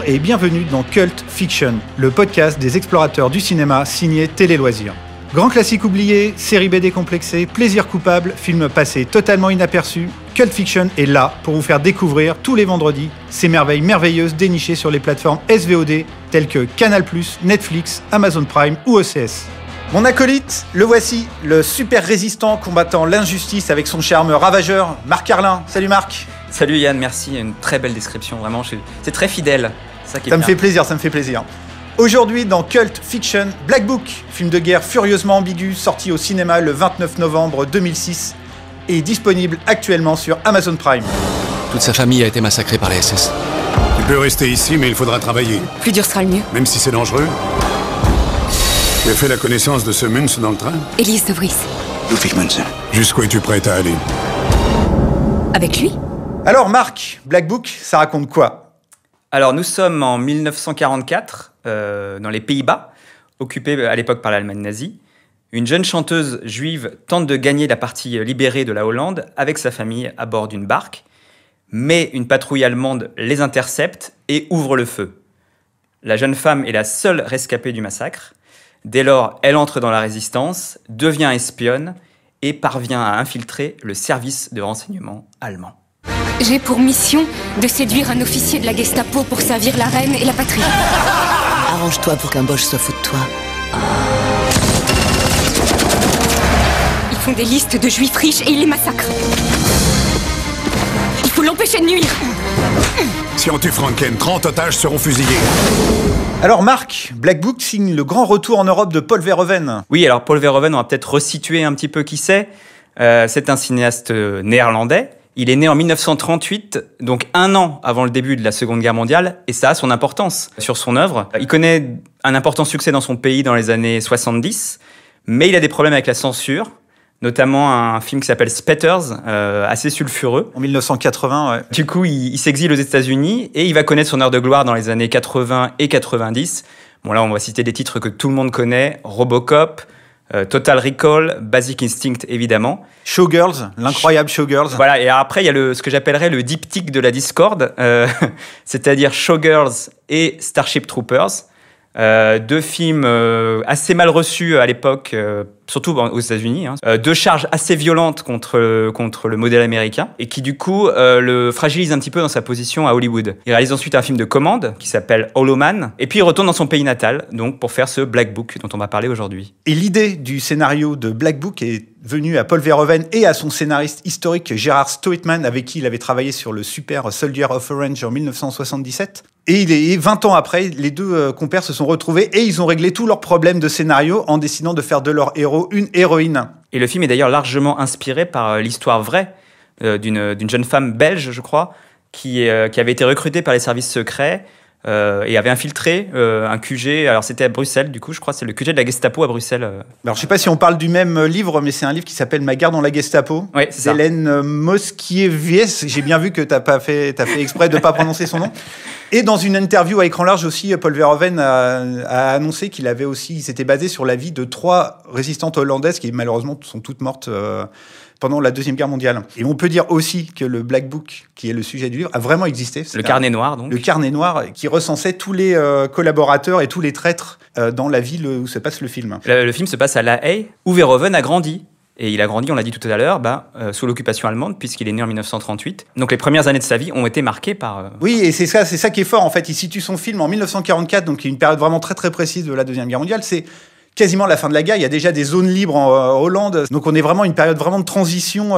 et bienvenue dans Cult Fiction, le podcast des explorateurs du cinéma signé Télé Loisirs. Grand classique oublié, série B décomplexée, plaisir coupable, film passé totalement inaperçu, Cult Fiction est là pour vous faire découvrir tous les vendredis ces merveilles merveilleuses dénichées sur les plateformes SVOD telles que Canal+, Netflix, Amazon Prime ou OCS. Mon acolyte, le voici, le super résistant combattant l'injustice avec son charme ravageur, Marc Carlin. Salut Marc. Salut Yann, merci, une très belle description, vraiment, c'est très fidèle. Ça me fait plaisir, ça me fait plaisir. Aujourd'hui, dans Cult Fiction, Black Book, film de guerre furieusement ambigu, sorti au cinéma le 29 novembre 2006 et disponible actuellement sur Amazon Prime. Toute sa famille a été massacrée par les SS. Tu peux rester ici, mais il faudra travailler. Plus dur sera le mieux. Même si c'est dangereux. Tu as fait la connaissance de ce Munz dans le train? Elise de Vries. Ludwig Munz. Jusqu'où es-tu prête à aller? Avec lui? Alors Marc, Black Book, ça raconte quoi? Alors nous sommes en 1944, dans les Pays-Bas, occupés à l'époque par l'Allemagne nazie. Une jeune chanteuse juive tente de gagner la partie libérée de la Hollande avec sa famille à bord d'une barque. Mais une patrouille allemande les intercepte et ouvre le feu. La jeune femme est la seule rescapée du massacre. Dès lors, elle entre dans la résistance, devient espionne et parvient à infiltrer le service de renseignement allemand. J'ai pour mission de séduire un officier de la Gestapo pour servir la reine et la patrie. Arrange-toi pour qu'un Boche se foute de toi. Ils font des listes de juifs riches et ils les massacrent. Il faut l'empêcher de nuire. Si on tue Franken, 30 otages seront fusillés. Alors Marc, Black Book signe le grand retour en Europe de Paul Verhoeven. Oui, alors Paul Verhoeven, on va peut-être resituer un petit peu qui c'est. C'est un cinéaste néerlandais. Il est né en 1938, donc un an avant le début de la Seconde Guerre mondiale, et ça a son importance sur son œuvre. Il connaît un important succès dans son pays dans les années 70, mais il a des problèmes avec la censure, notamment un film qui s'appelle Spatters, assez sulfureux. En 1980, ouais. Du coup, il s'exile aux États-Unis et il va connaître son heure de gloire dans les années 80 et 90. Bon, là, on va citer des titres que tout le monde connaît, Robocop, Total Recall, Basic Instinct, évidemment. Showgirls, l'incroyable Showgirls. Voilà, et après, il y a ce que j'appellerais le diptyque de la discorde, c'est-à-dire Showgirls et Starship Troopers. Deux films assez mal reçus à l'époque, surtout aux États-Unis, deux charges assez violentes contre le modèle américain et qui du coup le fragilise un petit peu dans sa position à Hollywood. Il réalise ensuite un film de commande qui s'appelle Hollow Man et puis il retourne dans son pays natal donc pour faire ce Black Book dont on va parler aujourd'hui. Et l'idée du scénario de Black Book est venue à Paul Verhoeven et à son scénariste historique Gerhard Stoitman avec qui il avait travaillé sur le super Soldier of Orange en 1977. Et 20 ans après, les deux compères se sont retrouvés et ils ont réglé tous leurs problèmes de scénario en décidant de faire de leur héros une héroïne. Et le film est d'ailleurs largement inspiré par l'histoire vraie d'une jeune femme belge, je crois, qui avait été recrutée par les services secrets et avait infiltré un QG. Alors c'était à Bruxelles, du coup, je crois, c'est le QG de la Gestapo à Bruxelles. Alors je sais pas si on parle du même livre, mais c'est un livre qui s'appelle Ma guerre dans la Gestapo. Oui, c'est ça. Hélène Moskiewicz. J'ai bien vu que t'as fait exprès de pas prononcer son nom. Et dans une interview à écran large aussi, Paul Verhoeven a annoncé qu'il s'était basé sur la vie de 3 résistantes hollandaises qui malheureusement sont toutes mortes pendant la Deuxième Guerre mondiale. Et on peut dire aussi que le Black Book, qui est le sujet du livre, a vraiment existé. Le carnet noir, donc. Le carnet noir qui recensait tous les collaborateurs et tous les traîtres dans la ville où se passe le film. Le film se passe à La Haye, où Verhoeven a grandi. Et il a grandi, on l'a dit tout à l'heure, sous l'occupation allemande, puisqu'il est né en 1938. Donc les premières années de sa vie ont été marquées par... Oui, et c'est ça qui est fort, en fait. Il situe son film en 1944, donc une période vraiment très très précise de la Deuxième Guerre mondiale. C'est quasiment la fin de la guerre. Il y a déjà des zones libres en Hollande. Donc on est vraiment une période vraiment de transition,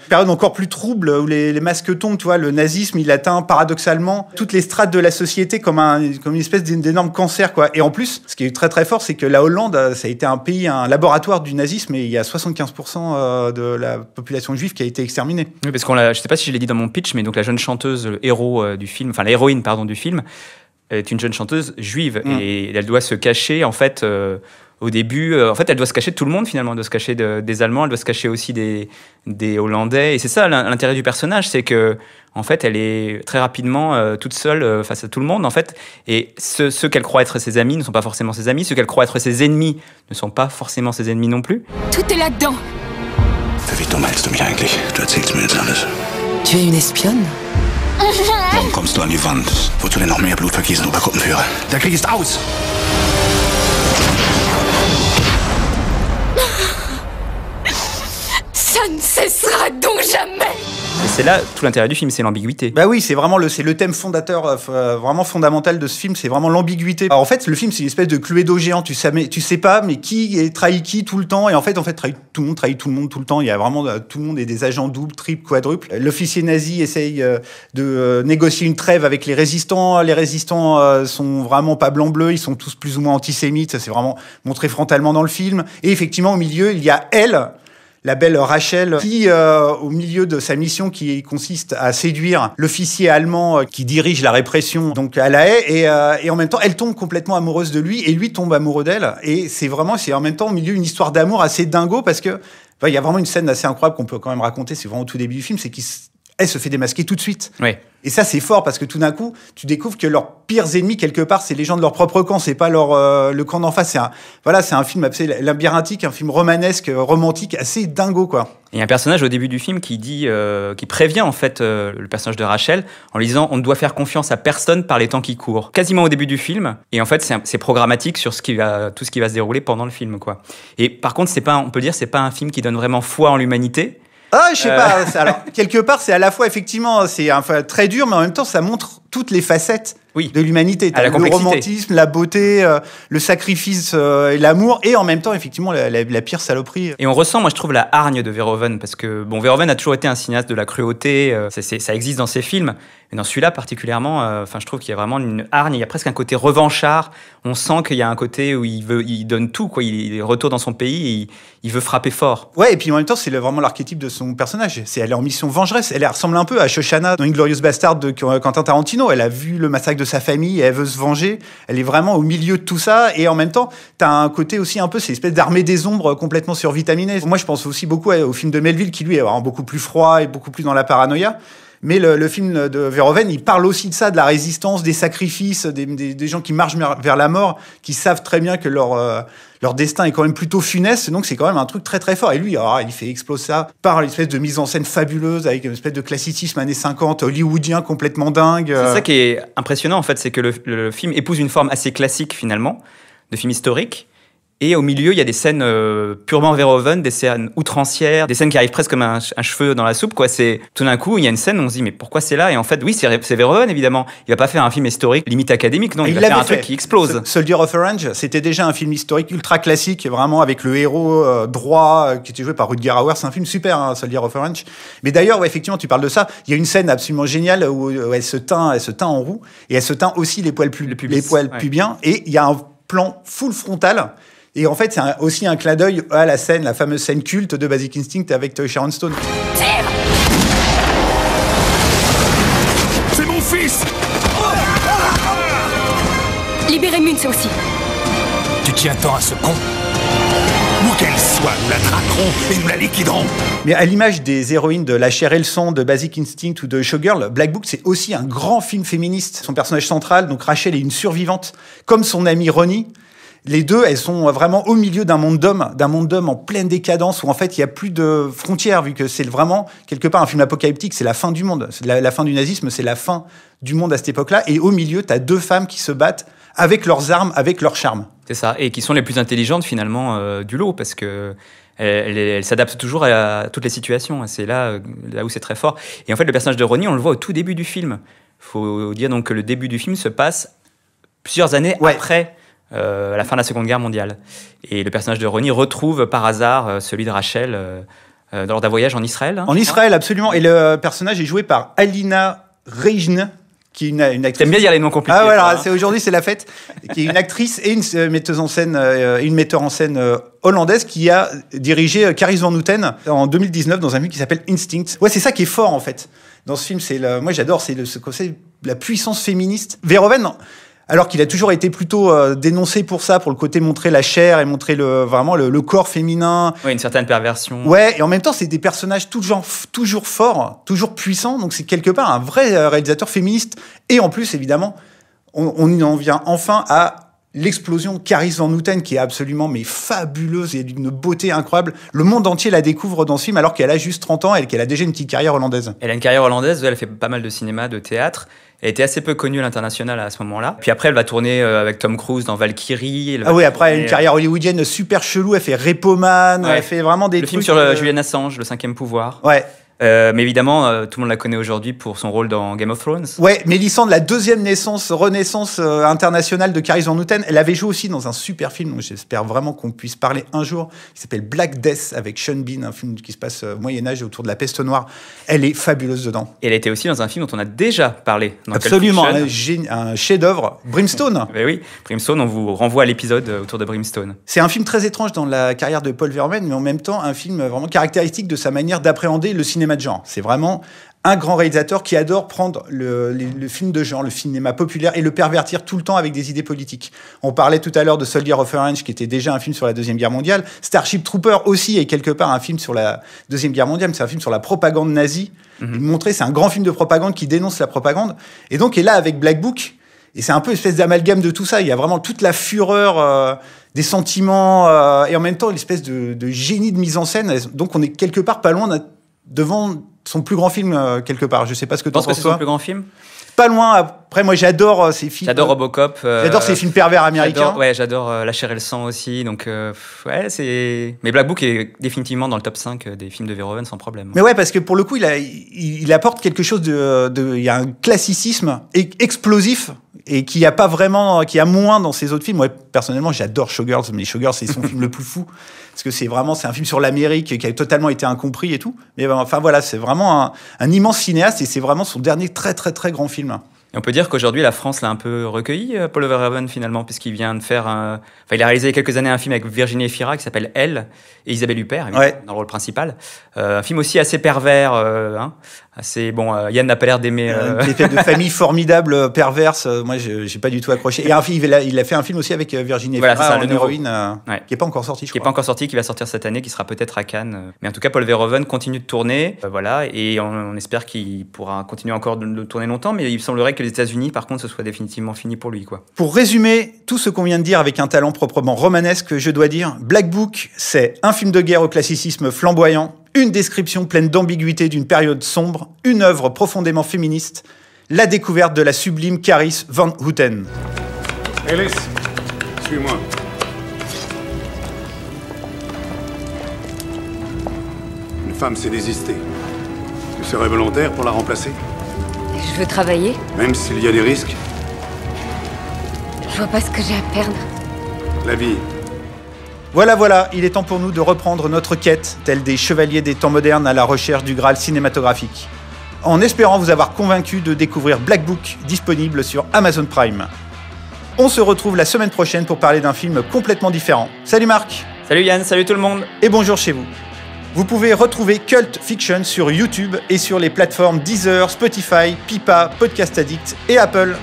période encore plus trouble, où les masques tombent, tu vois. Le nazisme, il atteint paradoxalement toutes les strates de la société comme une espèce d'énorme cancer, quoi. Et en plus, ce qui est très très fort, c'est que la Hollande, ça a été un laboratoire du nazisme, et il y a 75% de la population juive qui a été exterminée. Oui, parce je sais pas si je l'ai dit dans mon pitch, mais donc la jeune chanteuse, le héros du film, enfin l'héroïne, pardon, du film, est une jeune chanteuse juive. Et elle doit se cacher, en fait... Au début, en fait, elle doit se cacher de tout le monde, finalement. Elle doit se cacher des Allemands, elle doit se cacher aussi des Hollandais. Et c'est ça l'intérêt du personnage, c'est que, en fait, elle est très rapidement toute seule face à tout le monde, en fait. Et ceux qu'elle croit être ses amis ne sont pas forcément ses amis. Ceux qu'elle croit être ses ennemis ne sont pas forcément ses ennemis non plus. Tout est là-dedans. Wie dumm hältst du mich eigentlich? Du erzählst mir jetzt alles. Tu es une espionne? Morgen kommst du an die Wand. Wozu denn noch mehr Blut vergießen, Obergruppenführer? Der Krieg ist aus! Ça ne cessera donc jamais. Et c'est là tout l'intérêt du film, c'est l'ambiguïté. Bah oui, c'est vraiment c'est le thème fondateur, vraiment fondamental de ce film, c'est vraiment l'ambiguïté. Alors en fait, le film, c'est une espèce de Cluedo géant, tu sais pas, mais qui trahit qui tout le temps, et en fait, tout le monde tout le temps. Il y a vraiment, tout le monde est des agents doubles, triples, quadruples. L'officier nazi essaye de négocier une trêve avec les résistants. Les résistants sont vraiment pas blanc-bleu, ils sont tous plus ou moins antisémites, ça c'est vraiment montré frontalement dans le film. Et effectivement, au milieu, il y a elle, la belle Rachel, qui, au milieu de sa mission qui consiste à séduire l'officier allemand qui dirige la répression donc à La Haye, et en même temps, elle tombe complètement amoureuse de lui, et lui tombe amoureux d'elle. Et c'est en même temps au milieu une histoire d'amour assez dingo, parce que il y a vraiment une scène assez incroyable qu'on peut quand même raconter, c'est vraiment au tout début du film, c'est qu'elle se fait démasquer tout de suite. Oui. Et ça, c'est fort, parce que tout d'un coup, tu découvres que leurs pires ennemis, quelque part, c'est les gens de leur propre camp, c'est pas le camp d'en face. C'est un film assez labyrinthique, un film romanesque, romantique, assez dingo, quoi. Il y a un personnage au début du film qui dit, qui prévient en fait le personnage de Rachel en lui disant on ne doit faire confiance à personne par les temps qui courent. Quasiment au début du film. Et en fait, c'est programmatique sur tout ce qui va se dérouler pendant le film, quoi. Et par contre, on peut dire, c'est pas un film qui donne vraiment foi en l'humanité. Ah, je sais pas. Alors, quelque part, c'est à la fois, effectivement, c'est très dur, mais en même temps, ça montre toutes les facettes de l'humanité. À la le complexité. Romantisme, la beauté, le sacrifice et l'amour, et en même temps, effectivement, la pire saloperie. Et on ressent, moi, je trouve, la hargne de Verhoeven, parce que, bon, Verhoeven a toujours été un cinéaste de la cruauté, ça existe dans ses films, mais dans celui-là, particulièrement, je trouve qu'il y a vraiment une hargne, il y a presque un côté revanchard, on sent qu'il y a un côté où il donne tout, quoi, il retourne dans son pays, et il veut frapper fort. Ouais, et puis en même temps, c'est vraiment l'archétype de son personnage. Elle est en mission vengeresse. Elle ressemble un peu à Shoshana dans Inglourious Bastard de Quentin Tarantino. Elle a vu le massacre de sa famille, et elle veut se venger. Elle est vraiment au milieu de tout ça. Et en même temps, t'as un côté aussi un peu, c'est une espèce d'armée des ombres complètement survitaminée. Moi, je pense aussi beaucoup au film de Melville, qui lui est vraiment beaucoup plus froid et beaucoup plus dans la paranoïa. Mais le film de Verhoeven, il parle aussi de ça, de la résistance, des sacrifices, des gens qui marchent vers la mort, qui savent très bien que leur destin est quand même plutôt funeste. Donc c'est quand même un truc très très fort. Et lui, il fait exploser ça par une espèce de mise en scène fabuleuse, avec une espèce de classicisme années 50, hollywoodien complètement dingue. C'est ça qui est impressionnant, en fait, c'est que le film épouse une forme assez classique, finalement, de film historique. Et au milieu, il y a des scènes purement Verhoeven, des scènes outrancières, des scènes qui arrivent presque comme un cheveu dans la soupe, quoi. C'est tout d'un coup, il y a une scène où on se dit mais pourquoi c'est là? Et en fait, oui, c'est Verhoeven évidemment. Il va pas faire un film historique limite académique, non. Il va faire un truc qui explose. Soldier of Orange, c'était déjà un film historique ultra classique, vraiment avec le héros droit qui était joué par Rutger Hauer. C'est un film super, hein, Soldier of Orange. Mais d'ailleurs, ouais, effectivement, tu parles de ça. Il y a une scène absolument géniale où elle se teint en roux, et elle se teint aussi les poils pubiens. Et il y a un plan full frontal. Et en fait, c'est aussi un clin d'œil à la fameuse scène culte de Basic Instinct avec Sharon Stone. C'est mon fils! Libérez Münz aussi. Tu tiens tant à ce con? Où qu'elle soit, nous la traquerons et nous la liquiderons. Mais à l'image des héroïnes de La chair et le sang, de Basic Instinct ou de Showgirl, Black Book, c'est aussi un grand film féministe. Son personnage central, donc Rachel, est une survivante, comme son amie Ronnie. Les deux, elles sont vraiment au milieu d'un monde d'hommes en pleine décadence, où en fait il y a plus de frontières, vu que c'est vraiment quelque part un film apocalyptique, c'est la fin du monde, c'est la fin du nazisme, c'est la fin du monde à cette époque-là, et au milieu t'as deux femmes qui se battent avec leurs armes, avec leur charme. C'est ça, et qui sont les plus intelligentes finalement du lot, parce que elles s'adaptent toujours à toutes les situations. C'est là où c'est très fort. Et en fait, le personnage de Ronnie, on le voit au tout début du film. Faut dire donc que le début du film se passe plusieurs années après. La fin de la Seconde Guerre mondiale. Et le personnage de Ronnie retrouve par hasard celui de Rachel lors d'un voyage en Israël. Hein, en Israël, absolument. Et le personnage est joué par Alina Reijne, qui est une actrice. T'aimes bien dire les noms compliqués. Ah voilà, aujourd'hui c'est la fête. Qui est une actrice et une metteuse en scène, une metteur en scène hollandaise qui a dirigé Caris van Houten en 2019 dans un film qui s'appelle Instinct. Ouais, c'est ça qui est fort en fait dans ce film. Moi j'adore, c'est la puissance féministe. Verhoeven. Alors qu'il a toujours été plutôt dénoncé pour ça, pour le côté montrer la chair et montrer vraiment le corps féminin. Oui, une certaine perversion. Ouais, et en même temps, c'est des personnages toujours forts, toujours puissants. Donc c'est quelque part un vrai réalisateur féministe. Et en plus, évidemment, on en vient enfin à l'explosion Caris Van Houten qui est absolument mais fabuleuse et d'une beauté incroyable. Le monde entier la découvre dans ce film alors qu'elle a juste 30 ans et qu'elle a déjà une petite carrière hollandaise. Elle a une carrière hollandaise, elle a fait pas mal de cinéma, de théâtre. Elle était assez peu connue à l'international à ce moment-là. Puis après, elle va tourner avec Tom Cruise dans Valkyrie. Ah oui, après, elle a une carrière hollywoodienne super chelou. Elle fait Repo Man, elle fait vraiment des trucs... Le film sur Julian Assange, Le Cinquième Pouvoir. Ouais. Mais évidemment, tout le monde la connaît aujourd'hui pour son rôle dans Game of Thrones. Ouais, Mélisande, la deuxième renaissance internationale de Caris Van Houten. Elle avait joué aussi dans un super film, dont j'espère vraiment qu'on puisse parler un jour, qui s'appelle Black Death avec Sean Bean, un film qui se passe au Moyen-Âge autour de la peste noire. Elle est fabuleuse dedans. Et elle était aussi dans un film dont on a déjà parlé. Dans Absolument, un chef-d'œuvre, Brimstone. Ben oui, Brimstone, on vous renvoie à l'épisode autour de Brimstone. C'est un film très étrange dans la carrière de Paul Verhoeven, mais en même temps un film vraiment caractéristique de sa manière d'appréhender le cinéma de genre. C'est vraiment un grand réalisateur qui adore prendre le film de genre, le cinéma populaire, et le pervertir tout le temps avec des idées politiques. On parlait tout à l'heure de Soldier of Orange, qui était déjà un film sur la Deuxième Guerre mondiale. Starship Trooper aussi est quelque part un film sur la Deuxième Guerre mondiale, mais c'est un film sur la propagande nazie. C'est un grand film de propagande qui dénonce la propagande. Et donc, est là avec Black Book, et c'est un peu une espèce d'amalgame de tout ça. Il y a vraiment toute la fureur des sentiments, et en même temps, l'espèce de génie de mise en scène. Donc, on est quelque part pas loin devant son plus grand film, quelque part. Je sais pas ce que tu en penses, toi. C'est son plus grand film ? Pas loin. Après, moi, j'adore ces films. J'adore Robocop. J'adore ces films pervers américains. J'adore La chair et le sang aussi. Donc, c'est... Mais Black Book est définitivement dans le top 5 des films de Verhoeven sans problème. Mais ouais, parce que pour le coup, il apporte quelque chose il y a un classicisme explosif et qui a pas vraiment, qui a moins dans ses autres films. Moi, personnellement, j'adore Showgirls, mais Showgirls, c'est son film le plus fou. Parce que c'est un film sur l'Amérique qui a totalement été incompris et tout. Mais enfin, voilà, c'est vraiment un immense cinéaste et c'est vraiment son dernier très, très, très grand film. Et on peut dire qu'aujourd'hui, la France l'a un peu recueilli, Paul Verhoeven, finalement, puisqu'il vient de faire il a réalisé il y a quelques années un film avec Virginie Efira qui s'appelle Elle et Isabelle Huppert, dans le rôle principal. Un film aussi assez pervers, assez... Bon, Yann n'a pas l'air d'aimer... Des faits de famille formidables, perverses. Moi, j'ai pas du tout accroché. Et il a fait un film aussi avec Virginie Efira, voilà, en héroïne, qui est pas encore sorti, je crois. Qui est pas encore sorti, qui va sortir cette année, qui sera peut-être à Cannes. Mais en tout cas, Paul Verhoeven continue de tourner, et on espère qu'il pourra continuer encore de tourner longtemps, mais il semblerait que les États-Unis, par contre, ce soit définitivement fini pour lui, quoi. Pour résumer tout ce qu'on vient de dire avec un talent proprement romanesque, je dois dire, Black Book, c'est un film de guerre au classicisme flamboyant, une description pleine d'ambiguïté d'une période sombre, une œuvre profondément féministe, la découverte de la sublime Caris Van Houten. Ellis, suis-moi. Une femme s'est désistée. Tu serais volontaire pour la remplacer ? Je veux travailler. Même s'il y a des risques ? Je vois pas ce que j'ai à perdre. La vie. Voilà, il est temps pour nous de reprendre notre quête, telle des chevaliers des temps modernes à la recherche du Graal cinématographique. En espérant vous avoir convaincu de découvrir Black Book, disponible sur Amazon Prime. On se retrouve la semaine prochaine pour parler d'un film complètement différent. Salut Marc. Salut Yann, salut tout le monde. Et bonjour chez vous. Vous pouvez retrouver Cult Fiction sur YouTube et sur les plateformes Deezer, Spotify, Pipa, Podcast Addict et Apple.